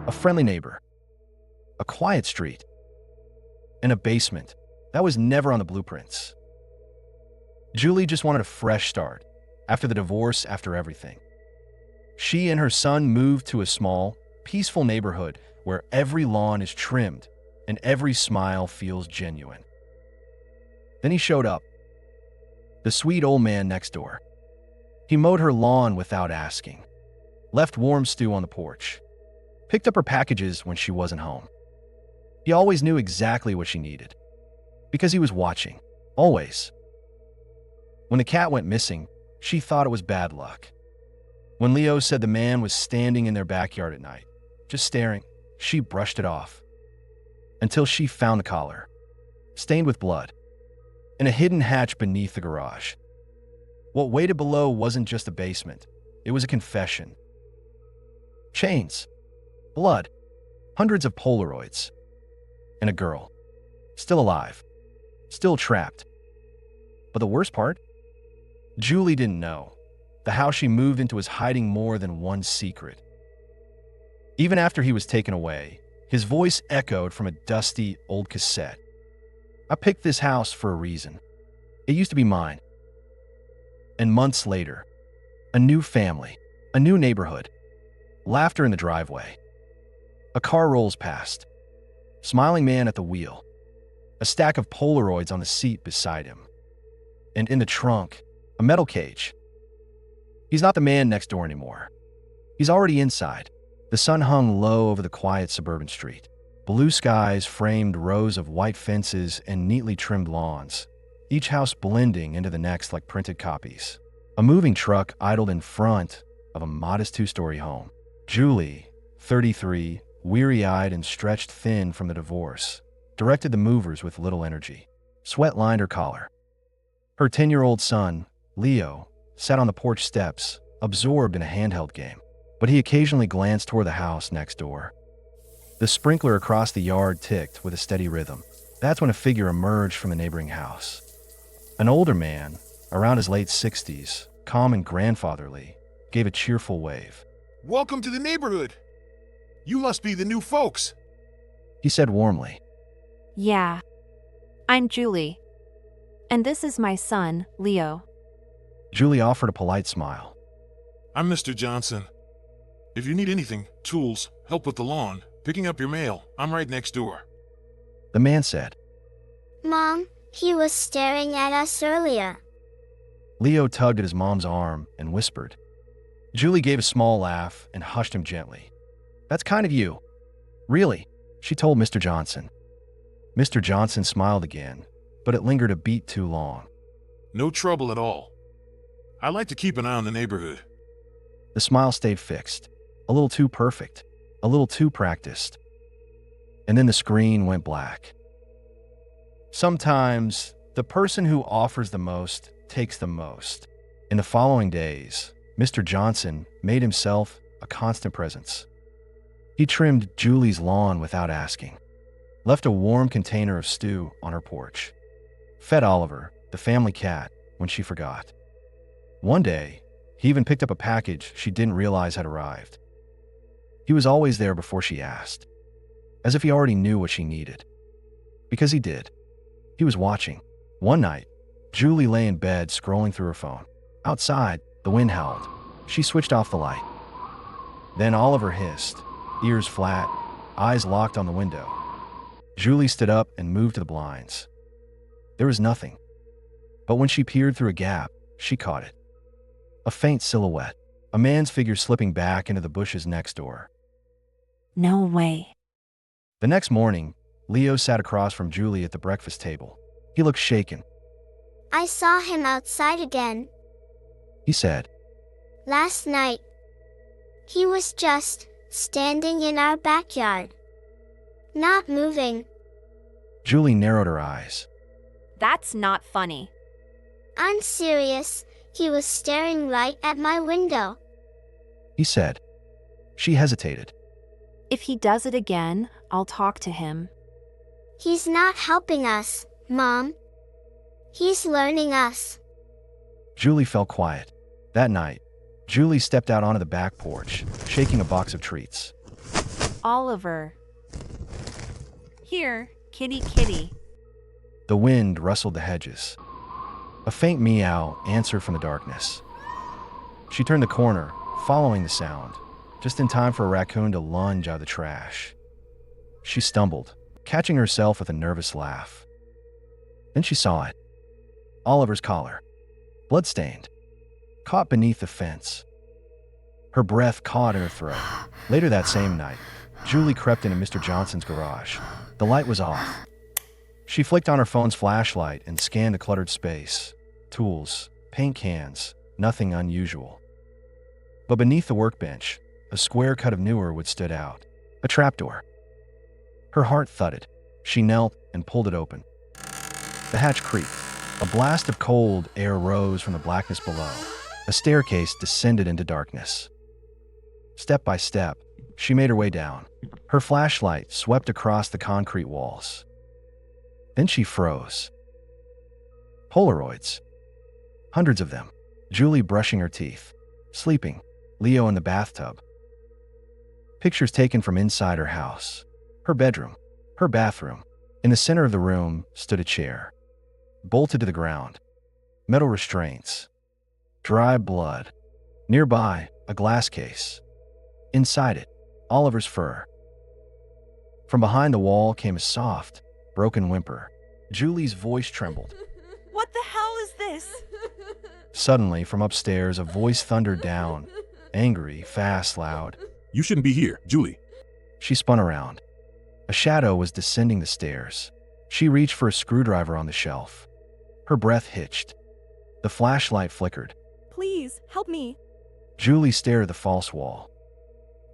a friendly neighbor, a quiet street, and a basement that was never on the blueprints. Julie just wanted a fresh start after the divorce, after everything. She and her son moved to a small, peaceful neighborhood where every lawn is trimmed and every smile feels genuine. Then he showed up, the sweet old man next door. He mowed her lawn without asking, left warm stew on the porch, picked up her packages when she wasn't home. He always knew exactly what she needed, because he was watching, always. When the cat went missing, she thought it was bad luck. When Leo said the man was standing in their backyard at night, just staring, she brushed it off. Until she found the collar, stained with blood, in a hidden hatch beneath the garage. What waited below wasn't just a basement, it was a confession. Chains, blood, hundreds of Polaroids, and a girl, still alive, still trapped. But the worst part? Julie didn't know. The house she moved into was hiding more than one secret. Even after he was taken away, his voice echoed from a dusty, old cassette. I picked this house for a reason. It used to be mine. And months later, a new family, a new neighborhood, laughter in the driveway. A car rolls past, smiling man at the wheel, a stack of Polaroids on the seat beside him, and in the trunk, a metal cage. He's not the man next door anymore. He's already inside. The sun hung low over the quiet suburban street. Blue skies framed rows of white fences and neatly trimmed lawns, each house blending into the next like printed copies. A moving truck idled in front of a modest two-story home. Julie, 33, weary-eyed and stretched thin from the divorce, directed the movers with little energy. Sweat lined her collar. Her 10-year-old son, Leo, sat on the porch steps, absorbed in a handheld game, but he occasionally glanced toward the house next door. The sprinkler across the yard ticked with a steady rhythm. That's when a figure emerged from the neighboring house. An older man, around his late 60s, calm and grandfatherly, gave a cheerful wave. "Welcome to the neighborhood. You must be the new folks," he said warmly. Yeah. I'm Julie. And this is my son, Leo. Julie offered a polite smile. "I'm Mr. Johnson. If you need anything, tools, help with the lawn, picking up your mail, I'm right next door." The man said. Mom, he was staring at us earlier. Leo tugged at his mom's arm and whispered. Julie gave a small laugh and hushed him gently. "That's kind of you." "Really?" she told Mr. Johnson. Mr. Johnson smiled again, but it lingered a beat too long. "No trouble at all. I like to keep an eye on the neighborhood." The smile stayed fixed, a little too perfect, a little too practiced. And then the screen went black. Sometimes, the person who offers the most takes the most. In the following days, Mr. Johnson made himself a constant presence. He trimmed Julie's lawn without asking, left a warm container of stew on her porch, fed Oliver, the family cat, when she forgot. One day, he even picked up a package she didn't realize had arrived. He was always there before she asked, as if he already knew what she needed. Because he did. He was watching. One night, Julie lay in bed scrolling through her phone. Outside, the wind howled. She switched off the light. Then Oliver hissed, ears flat, eyes locked on the window. Julie stood up and moved to the blinds. There was nothing. But when she peered through a gap, she caught it. A faint silhouette, a man's figure slipping back into the bushes next door. No way. The next morning, Leo sat across from Julie at the breakfast table. He looked shaken. I saw him outside again. He said. Last night. He was just standing in our backyard. Not moving. Julie narrowed her eyes. That's not funny. I'm serious. He was staring right at my window. He said. She hesitated. If he does it again, I'll talk to him. He's not helping us, Mom. He's learning us. Julie fell quiet. That night, Julie stepped out onto the back porch, shaking a box of treats. Oliver. Here, kitty kitty. The wind rustled the hedges. A faint meow answered from the darkness. She turned the corner, following the sound, just in time for a raccoon to lunge out of the trash. She stumbled, catching herself with a nervous laugh. Then she saw it. Oliver's collar, bloodstained, caught beneath the fence. Her breath caught in her throat. Later that same night, Julie crept into Mr. Johnson's garage. The light was off. She flicked on her phone's flashlight and scanned the cluttered space. Tools, paint cans, nothing unusual. But beneath the workbench, a square cut of newer wood stood out. A trapdoor. Her heart thudded. She knelt and pulled it open. The hatch creaked. A blast of cold air rose from the blackness below. A staircase descended into darkness. Step by step, she made her way down. Her flashlight swept across the concrete walls. Then she froze. Polaroids. Hundreds of them. Julie brushing her teeth. Sleeping. Leo in the bathtub. Pictures taken from inside her house. Her bedroom. Her bathroom. In the center of the room stood a chair. Bolted to the ground. Metal restraints. Dry blood. Nearby, a glass case. Inside it, Oliver's fur. From behind the wall came a soft, broken whimper. Julie's voice trembled. What the hell is this? Suddenly, from upstairs, a voice thundered down. Angry, fast, loud. You shouldn't be here, Julie. She spun around. A shadow was descending the stairs. She reached for a screwdriver on the shelf. Her breath hitched. The flashlight flickered. Please, help me. Julie stared at the false wall.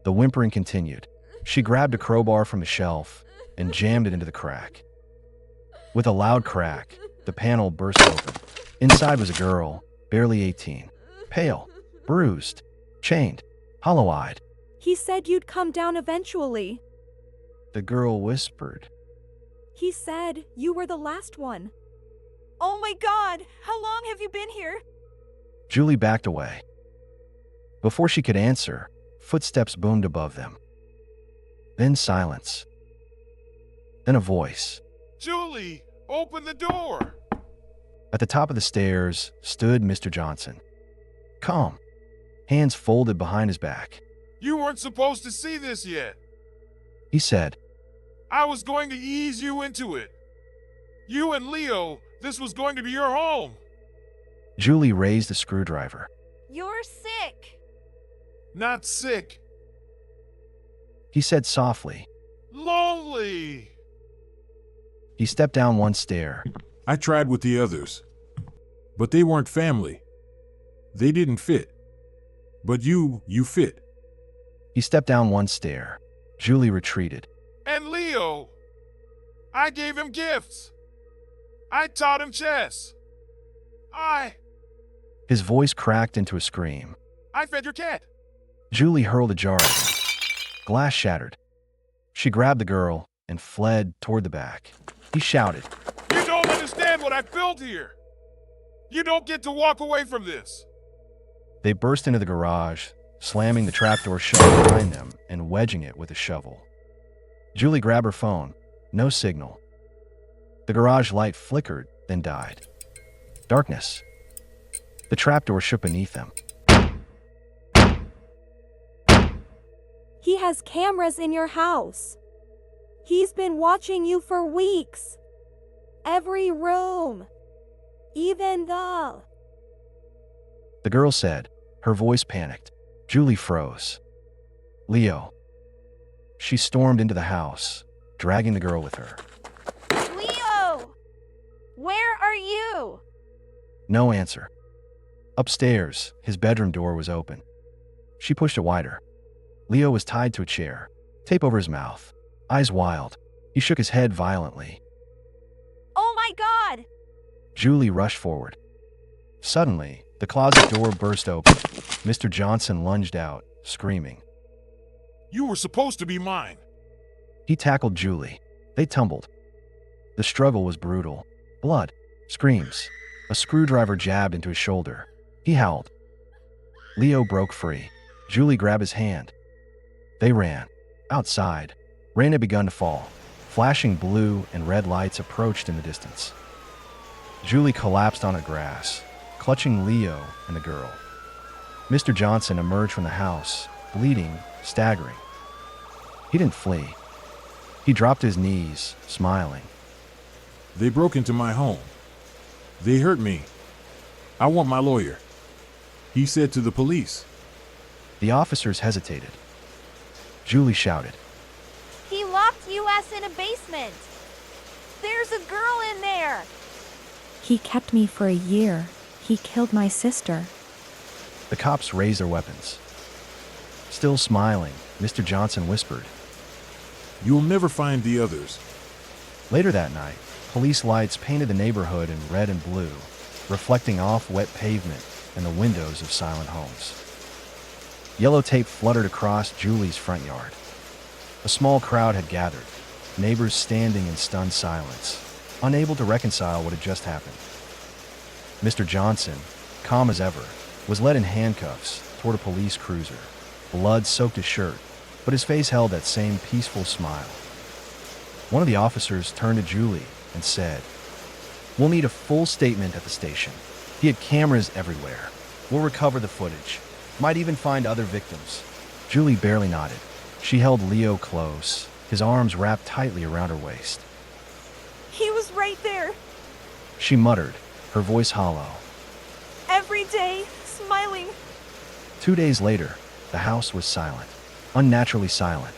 The whimpering continued. She grabbed a crowbar from the shelf and jammed it into the crack. With a loud crack, the panel burst open. Inside was a girl, barely 18, pale, bruised, chained, hollow-eyed. He said you'd come down eventually. The girl whispered. He said you were the last one. Oh my God, how long have you been here? Julie backed away. Before she could answer, footsteps boomed above them. Then silence. Then a voice. Julie, open the door! At the top of the stairs stood Mr. Johnson. Calm, hands folded behind his back. You weren't supposed to see this yet. He said, I was going to ease you into it. You and Leo, this was going to be your home. Julie raised the screwdriver. You're sick. Not sick. He said softly. Lonely. He stepped down one stair. I tried with the others, but they weren't family. They didn't fit. But you fit. He stepped down one stair. Julie retreated. And Leo. I gave him gifts. I taught him chess. His voice cracked into a scream. I fed your cat. Julie hurled a jar at him. Glass shattered. She grabbed the girl and fled toward the back. He shouted. You don't understand what I've built here. You don't get to walk away from this. They burst into the garage, slamming the trapdoor shut behind them and wedging it with a shovel. Julie grabbed her phone. No signal. The garage light flickered, then died. Darkness. The trapdoor shook beneath them. He has cameras in your house. He's been watching you for weeks. Every room. Even the... The girl said, her voice panicked. Julie froze. Leo. She stormed into the house, dragging the girl with her. Leo! Where are you? No answer. Upstairs, his bedroom door was open. She pushed it wider. Leo was tied to a chair, tape over his mouth, eyes wild. He shook his head violently. Oh my God! Julie rushed forward. Suddenly, the closet door burst open. Mr. Johnson lunged out, screaming. You were supposed to be mine. He tackled Julie. They tumbled. The struggle was brutal. Blood, screams. A screwdriver jabbed into his shoulder. He howled. Leo broke free. Julie grabbed his hand. They ran. Outside, rain had begun to fall. Flashing blue and red lights approached in the distance. Julie collapsed on the grass, clutching Leo and the girl. Mr. Johnson emerged from the house, bleeding, staggering. He didn't flee. He dropped to his knees, smiling. They broke into my home. They hurt me. I want my lawyer, he said to the police. The officers hesitated. Julie shouted. He locked us in a basement. There's a girl in there. He kept me for a year. He killed my sister. The cops raised their weapons. Still smiling, Mr. Johnson whispered. You'll never find the others. Later that night, police lights painted the neighborhood in red and blue, reflecting off wet pavement and the windows of silent homes. Yellow tape fluttered across Julie's front yard. A small crowd had gathered, neighbors standing in stunned silence, unable to reconcile what had just happened. Mr. Johnson, calm as ever, was led in handcuffs toward a police cruiser. Blood soaked his shirt, but his face held that same peaceful smile. One of the officers turned to Julie and said, "We'll need a full statement at the station. He had cameras everywhere. We'll recover the footage. Might even find other victims." Julie barely nodded. She held Leo close, his arms wrapped tightly around her waist. He was right there. She muttered, her voice hollow. Every day, smiling. 2 days later, the house was silent, unnaturally silent.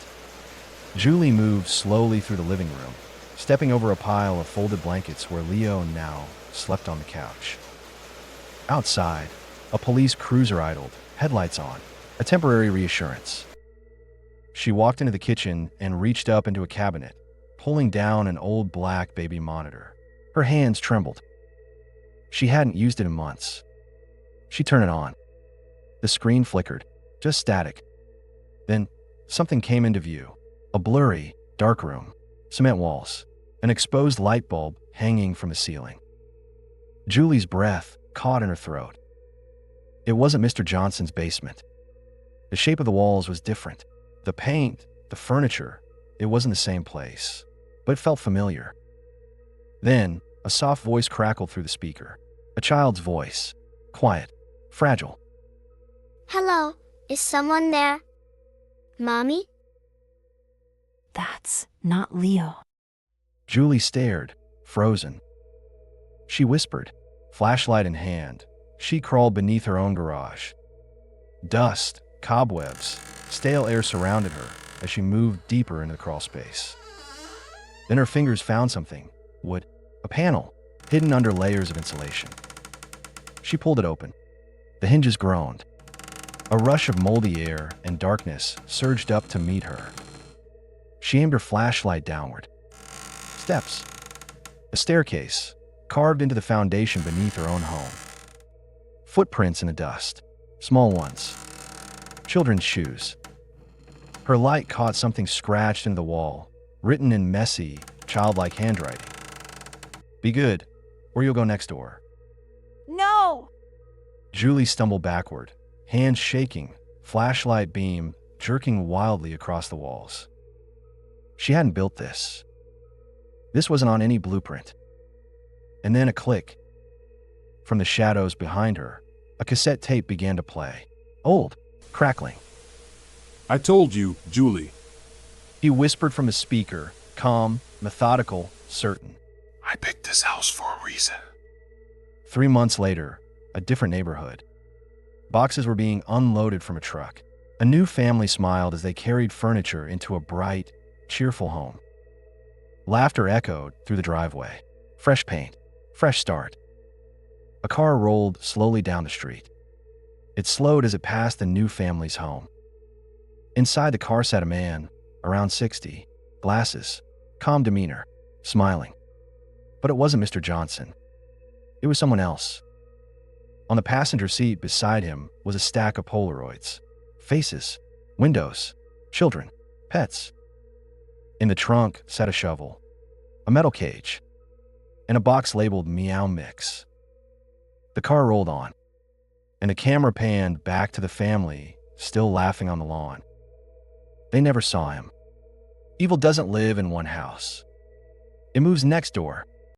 Julie moved slowly through the living room, stepping over a pile of folded blankets where Leo now slept on the couch. Outside, a police cruiser idled, headlights on, a temporary reassurance. She walked into the kitchen and reached up into a cabinet, pulling down an old black baby monitor. Her hands trembled. She hadn't used it in months. She turned it on. The screen flickered, just static. Then, something came into view. A blurry, dark room, cement walls, an exposed light bulb hanging from the ceiling. Julie's breath caught in her throat. It wasn't Mr. Johnson's basement. The shape of the walls was different. The paint, the furniture, it wasn't the same place, but it felt familiar. Then, a soft voice crackled through the speaker. A child's voice, quiet, fragile. Hello, is someone there? Mommy? That's not Leo. Julie stared, frozen. She whispered, flashlight in hand. She crawled beneath her own garage. Dust, cobwebs, stale air surrounded her as she moved deeper into the crawl space. Then her fingers found something, wood, a panel, hidden under layers of insulation. She pulled it open. The hinges groaned. A rush of moldy air and darkness surged up to meet her. She aimed her flashlight downward. Steps. A staircase, carved into the foundation beneath her own home. Footprints in the dust, small ones. Children's shoes. Her light caught something scratched into the wall, written in messy, childlike handwriting. Be good, or you'll go next door. No! Julie stumbled backward, hands shaking, flashlight beam jerking wildly across the walls. She hadn't built this. This wasn't on any blueprint. And then a click. From the shadows behind her, a cassette tape began to play. Old, crackling. I told you, Julie. He whispered from his speaker, calm, methodical, certain. I picked this house for a reason. 3 months later, a different neighborhood. Boxes were being unloaded from a truck. A new family smiled as they carried furniture into a bright, cheerful home. Laughter echoed through the driveway. Fresh paint, fresh start. A car rolled slowly down the street. It slowed as it passed the new family's home. Inside the car sat a man, around 60, glasses, calm demeanor, smiling. But it wasn't Mr. Johnson. It was someone else. On the passenger seat beside him was a stack of Polaroids. Faces, windows, children, pets. In the trunk sat a shovel, a metal cage, and a box labeled Meow Mix. The car rolled on, and the camera panned back to the family, still laughing on the lawn. They never saw him. Evil doesn't live in one house. It moves next door,